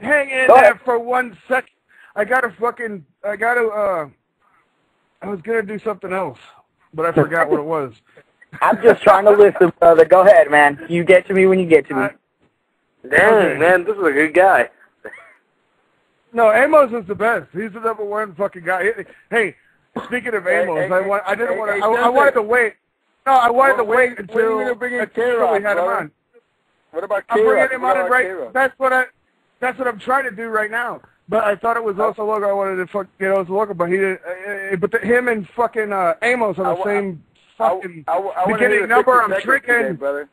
hang in there for 1 second. I was going to do something else, but I forgot what it was. I'm just trying to listen, brother. Go ahead, man. You get to me when you get to me. Dang, man, this is a good guy. No, Amos is the best. He's the #1 fucking guy. Hey, speaking of Amos, I wanted to wait. No, I wanted to wait until we had him on. What about I'm bringing him on right. That's what I'm trying to do right now. But I thought it was Oso Loco. I wanted to get Oso Loco, but he didn't. Him and fucking Amos are the same fucking beginning number. I'm tricking. Brother.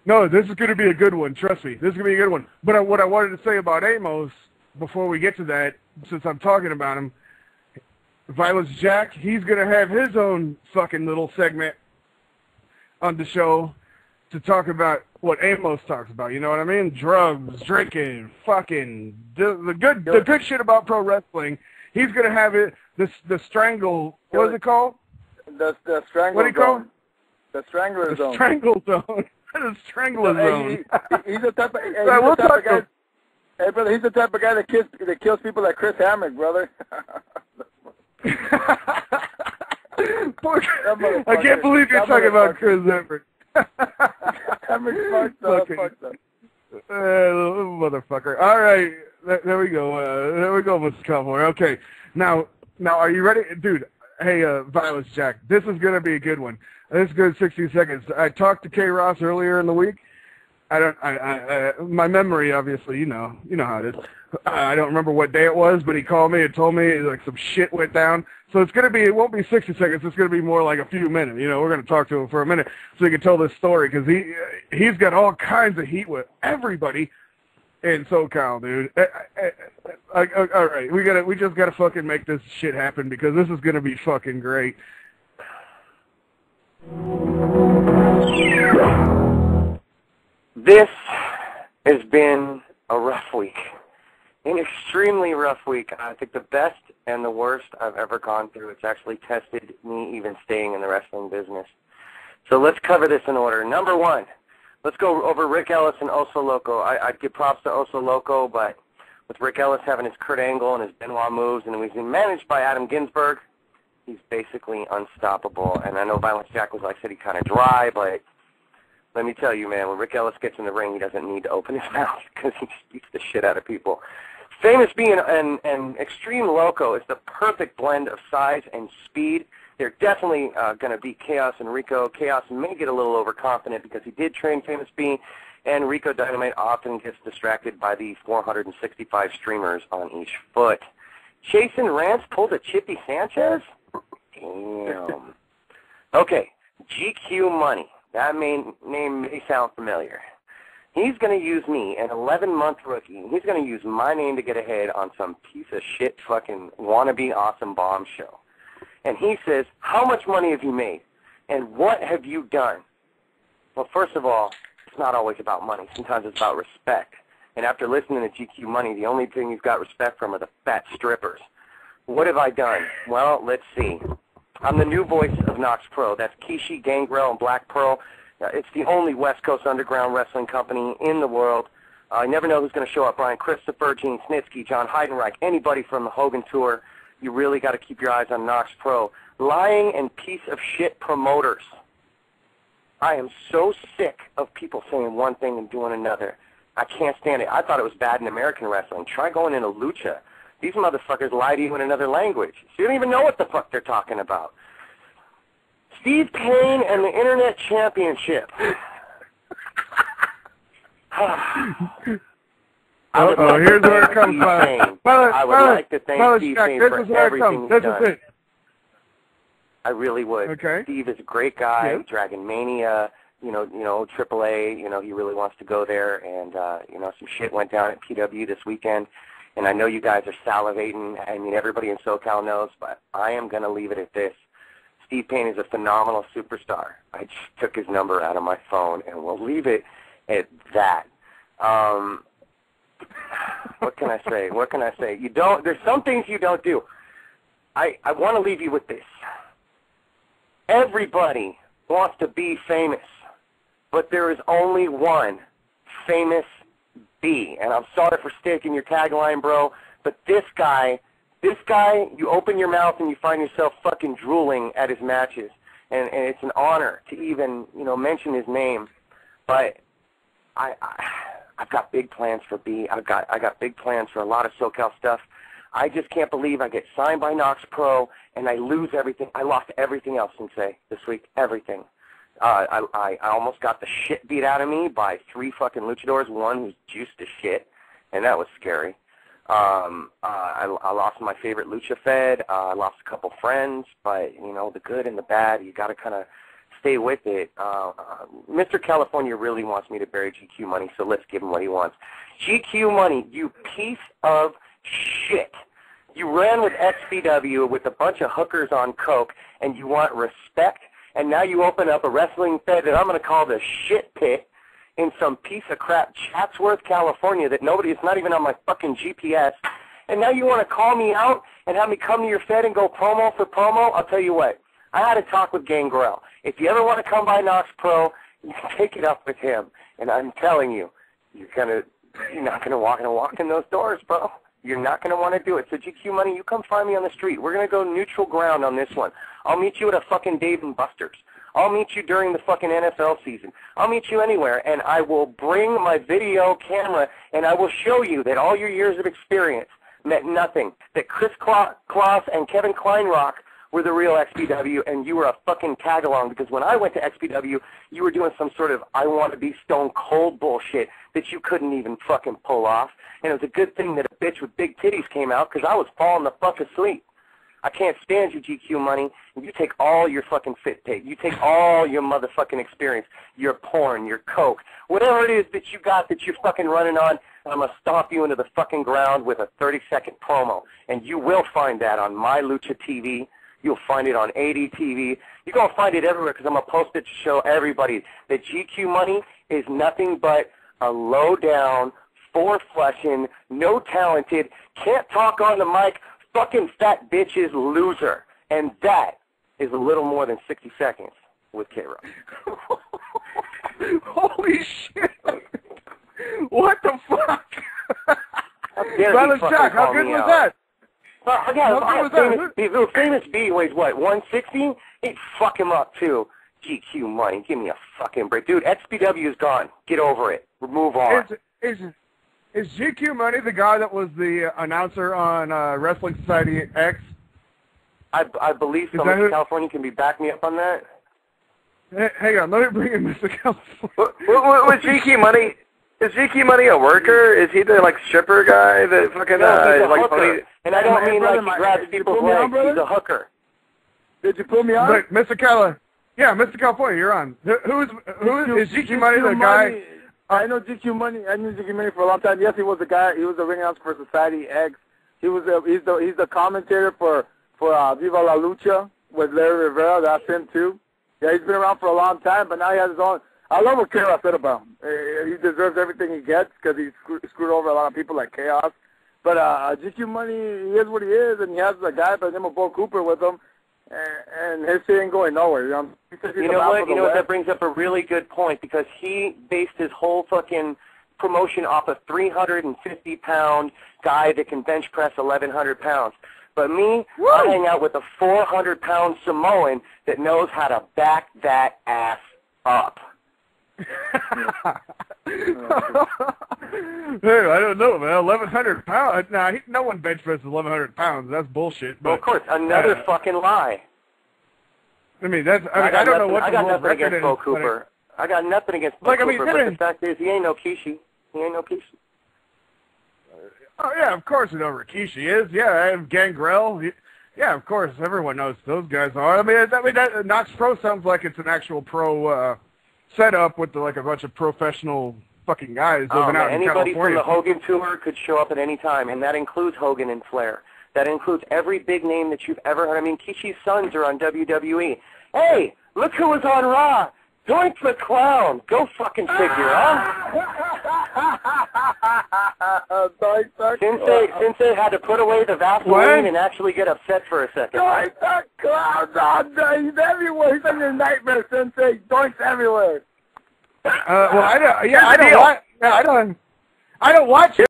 No, this is going to be a good one. Trust me, this is going to be a good one. But what I wanted to say about Amos before we get to that, since I'm talking about him, Violence Jack, he's going to have his own fucking little segment on the show to talk about what Amos talks about. You know what I mean? Drugs, drinking, fucking the good shit about pro wrestling. He's gonna have it. The strangle. What is it called? The strangle. What do you call it? The strangler zone. The strangle zone. The strangler zone. He's the type of guy. Hey, brother, he's the type of guy that kills people like Chris Hammock, brother. I can't believe you're talking about Chris Hammock. Motherfucker. All right, there we go. There we go, Mr. Cowboy. Okay, now, are you ready, dude? Hey, Violence Jack, this is gonna be a good one. This is good. 60 seconds. I talked to K. Ross earlier in the week. My memory, obviously, you know how it is. I don't remember what day it was, but he called me and told me like some shit went down. So it won't be 60 seconds. It's going to be more like a few minutes. You know, we're going to talk to him for a minute so he can tell this story because he's got all kinds of heat with everybody in SoCal, dude. All right, we just got to fucking make this shit happen because this is going to be fucking great. This has been a rough week. An extremely rough week. I think the best and the worst I've ever gone through. It's actually tested me even staying in the wrestling business. So let's cover this in order. Number one, let's go over Ric Ellis and Oso Loco. I'd give props to Oso Loco, but with Ric Ellis having his Kurt Angle and his Benoit moves, and he's been managed by Adam Ginsberg, he's basically unstoppable. And I know Violence Jack was, like I said, he kind of dry, but let me tell you, man, when Ric Ellis gets in the ring, he doesn't need to open his mouth because he beats the shit out of people. Famous being an Extreme Loco is the perfect blend of size and speed. They're definitely going to beat Chaos and Rico. Chaos may get a little overconfident because he did train Famous Being, and Rico Dynamite often gets distracted by the 465 streamers on each foot. Jason Rance pulled a Chippy Sanchez? Damn. Okay, GQ Money. That name may sound familiar. He's going to use me, an 11-month rookie. He's going to use my name to get ahead on some piece of shit fucking wannabe awesome bomb show. And he says, how much money have you made? And what have you done? Well, first of all, it's not always about money. Sometimes it's about respect. And after listening to GQ Money, the only thing you've got respect from are the fat strippers. What have I done? Well, let's see. I'm the new voice of Nox Pro. That's Kishi, Gangrel, and Black Pearl. It's the only West Coast underground wrestling company in the world. I never know who's going to show up. Brian Christopher, Gene Snitsky, John Heidenreich, anybody from the Hogan Tour. You really got to keep your eyes on Nox Pro. Lying and piece of shit promoters. I am so sick of people saying one thing and doing another. I can't stand it. I thought it was bad in American wrestling. Try going into lucha. These motherfuckers lie to you in another language. So you don't even know what the fuck they're talking about. Steve Payne and the Internet Championship. Here's where it comes from. I would like to thank Steve Payne for everything he's done. This is it. I really would. Okay. Steve is a great guy. Yeah. Dragon Mania, AAA. He really wants to go there, and some shit went down at PW this weekend. And I know you guys are salivating. I mean, everybody in SoCal knows, but I am going to leave it at this. Steve Payne is a phenomenal superstar. I just took his number out of my phone, and we'll leave it at that. What can I say? There's some things you don't do. I want to leave you with this. Everybody wants to be famous, but there is only one famous B. And I'm sorry for sticking your tagline, bro, but this guy, you open your mouth and you find yourself fucking drooling at his matches. And it's an honor to even, mention his name. But I've got big plans for B. I got big plans for a lot of SoCal stuff. I just can't believe I get signed by Nox Pro and I lose everything. I lost everything else, Sensei, this week. Everything. I almost got the shit beat out of me by 3 fucking luchadors, one who's juiced to shit, and that was scary. I lost my favorite lucha fed. I lost a couple friends, but, the good and the bad, you got to kind of stay with it. Mr. California really wants me to bury GQ Money, so let's give him what he wants. GQ Money, you piece of shit. You ran with XPW with a bunch of hookers on coke, and you want respect, and now you open up a wrestling fed that I'm going to call the shit pit in some piece of crap Chatsworth, California that it's not even on my fucking GPS, and now you want to call me out and have me come to your fed and go promo for promo? I'll tell you what, I had a talk with Gangrel. If you ever want to come by Nox Pro, you can take it up with him, and I'm telling you, you're not going to walk in those doors, bro. You're not going to want to do it. So GQ Money, you come find me on the street. We're going to go neutral ground on this one. I'll meet you at a fucking Dave & Buster's. I'll meet you during the fucking NFL season. I'll meet you anywhere, and I will bring my video camera, and I will show you that all your years of experience meant nothing, that Chris Kloss and Kevin Kleinrock were the real XPW, and you were a fucking tag-along, because when I went to XPW, you were doing some sort of I want to be stone cold bullshit that you couldn't even fucking pull off. And it was a good thing that a bitch with big titties came out, because I was falling the fuck asleep. I can't stand you, GQ Money. You take all your fucking fit tape. You take all your motherfucking experience, your porn, your coke, whatever it is that you got that you're fucking running on, and I'm going to stomp you into the fucking ground with a 30-second promo. And you will find that on My Lucha TV. You'll find it on ADTV. You're going to find it everywhere, because I'm going to post it to show everybody that GQ Money is nothing but a low-down, four-flushing, no-talented, can't talk on the mic, fucking fat bitches loser. And that is a little more than 60 seconds with K-Rock. Holy shit. What the fuck? Silent Jack, how good was that? Famous B weighs what, 160? He'd fuck him up too. GQ Money, give me a fucking break. Dude, XPW is gone. Get over it. Move on. Is GQ Money the guy that was the announcer on Wrestling Society X? I believe so. Mr. California, can back me up on that? Hang on, let me bring in Mr. California. Was GQ Money? Is GQ Money a worker? Is he the stripper guy that fucking he's a hooker. And I don't mean like he grabs people's legs. He's a hooker. Did you pull me on? But Mr. California, you're on. Who is GQ Money the guy? I know GQ Money. I knew GQ Money for a long time. Yes, he was the guy. He was the ring announcer for Society X. He's the commentator for Viva La Lucha with Larry Rivera. That's him too. Yeah, he's been around for a long time, but now he has his own. I love what Chaos said about him. He deserves everything he gets because he screwed over a lot of people like Chaos. But GQ Money, he is what he is, and he has a guy by the name of Bo Cooper with him, and his shit ain't going nowhere. You know what? That brings up a really good point, because he based his whole fucking promotion off a 350-pound guy that can bench press 1,100 pounds. But me, woo! I hang out with a 400-pound Samoan that knows how to back that ass up. Hey, I don't know, man. 1,100 pounds? Nah, no one bench presses 1,100 pounds. That's bullshit. But, well, of course, another fucking lie. I mean, I don't know what the world record is. Bo Cooper. I got nothing against Bo Cooper, but the fact is, he ain't no Kishi. Oh, yeah, of course you know who Rikishi is. Yeah, and Gangrel. Yeah, of course, everyone knows those guys are. I mean, that Nox Pro sounds like it's an actual pro setup with a bunch of professional fucking guys living out in California. Anybody from the Hogan tour could show up at any time, and that includes Hogan and Flair. That includes every big name that you've ever heard. I mean, Kishi's sons are on WWE. Hey, look who was on Raw. Doink the Clown. Go fucking figure, huh? Sensei had to put away the Vaseline and actually get upset for a second. Doink the Clown. He's everywhere. He's in your nightmare, Sensei. Doink's everywhere. I don't watch it.